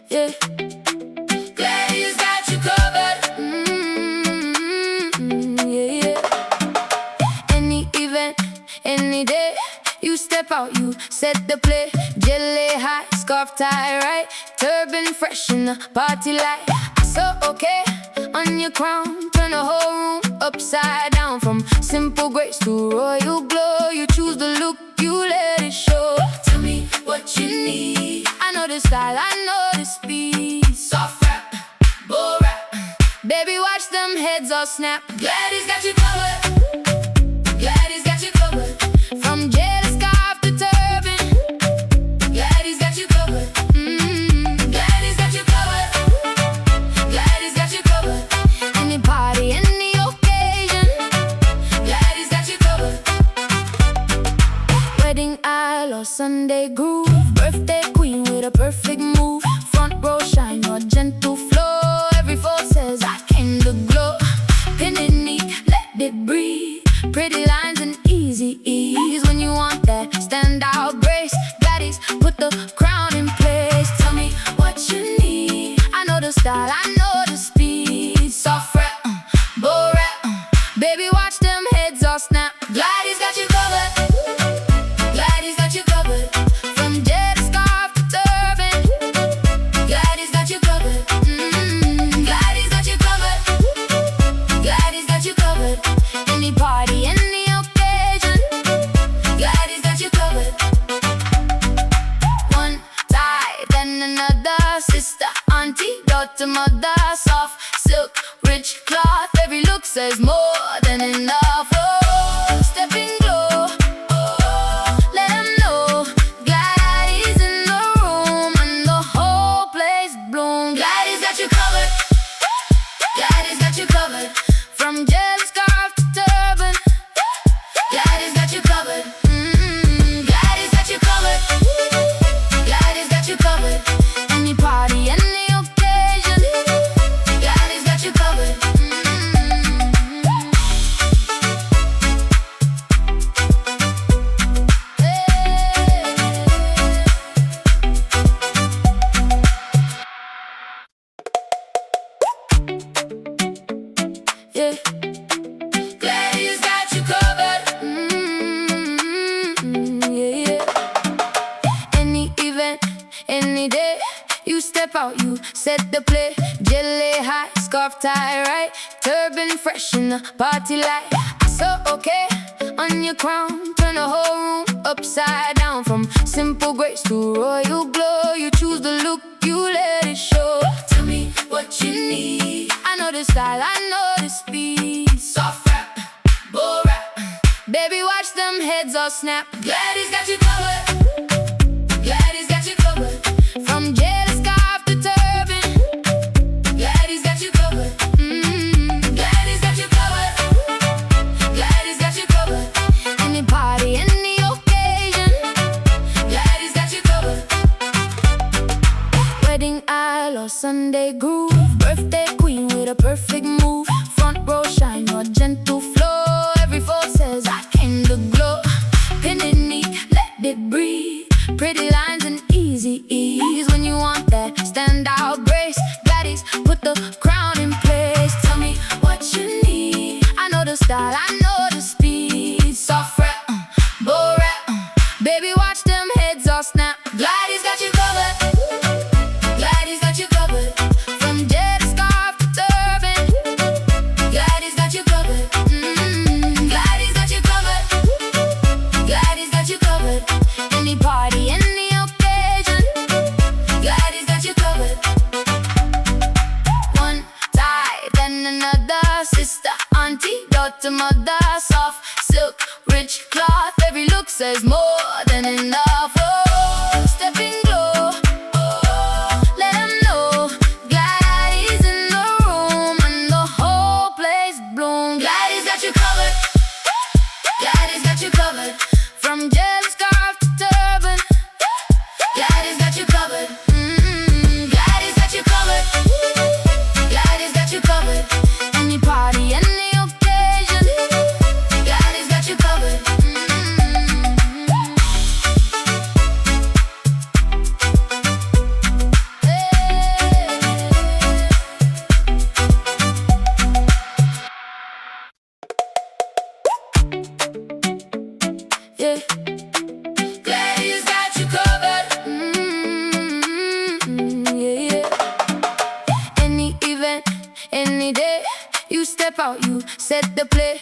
Yeah. Gladys got you covered. Yeah, yeah. Any event, any day, you step out, you set the play. Jelly high, scarf tie right, turban fresh in the party light. So okay, on your crown, turn the whole room upside down. From simple grace to royal glow, you choose the look, you let it show. Tell me what you need. I know the style, I know the speed. Soft rap, bull rap, baby watch them heads all snap. Gladys got you covered. Gladys got you covered. From jelly scarf to turban, Gladys got you covered. Gladys got you covered. Gladys got you covered. Any party, any occasion, Gladys got you covered. Wedding aisle or Sunday groove, birthday queen with a perfect move. Front row shine, your gentle flow. Every fold says I came to glow. Pin it neat, let it breathe. Pretty lines and easy ease. When you want that standout grace, Gladys put the crown in place. Tell me what you need. I know the style, I know the speed. Soft rap, bull rap, baby watch them heads all snap. Gladys got you covered. Gladys got you covered. From jelly scarf to turban, Gladys got you covered. Gladys got you covered. Gladys got you covered. Any party, any occasion, Gladys got you covered. One tie, then another. Sister, auntie, daughter, mother. Soft silk, rich cloth. Every look says more than enough. Oh, stepping glow. Oh, let them know Gladys in the room and the whole place bloom. Gladys got you covered. Gladys got you covered. From jelly scarf to turban, Gladys got you covered. Gladys got you covered. Gladys got you covered. Any party, any occasion, Gladys got you covered. Yeah. Gladys got you covered. Yeah, yeah. Any event, any day, you step out, you set the play. Jelly high, scarf tie right, turban fresh in the party light. So okay, on your crown, turn the whole room upside down. From simple grace to royal glow, you choose the look, you let it show. Tell me what you need. I know the style, I know the speed. Soft rap, bull rap, baby watch them heads all snap. Gladys got you covered. Gladys got you covered. From jelly scarf to turban, Gladys got you covered. Gladys got you covered. Gladys got you covered. Any party, any occasion, Gladys got you covered. Wedding aisle or Sunday groove, birthday queen with a perfect move. Front row shine, your gentle flow. Every fold says I came to glow. Pin it neat, let it breathe. Pretty lines and easy ease. When you want that standout grace, Gladys put the crown in place. Tell me what you need. I know the style, I know the speed. Soft rap, bull rap, baby watch them heads all snap. Gladys got you covered. Gladys got you covered. From jelly scarf to turban, Gladys got you covered. Gladys got you covered. Gladys got you covered. Any party, any occasion, Gladys got you covered. One tie, then another. Sister, auntie, daughter, mother. Soft silk, rich cloth. Every look says more than enough. Oh, stepping glow. Oh, let them know Gladys in the room and the whole place bloom. Gladys got you covered. Gladys got you covered. From jelly scarf to turban, yeah. Gladys got you covered. Yeah, yeah. Any event, any day, you step out, you set the play.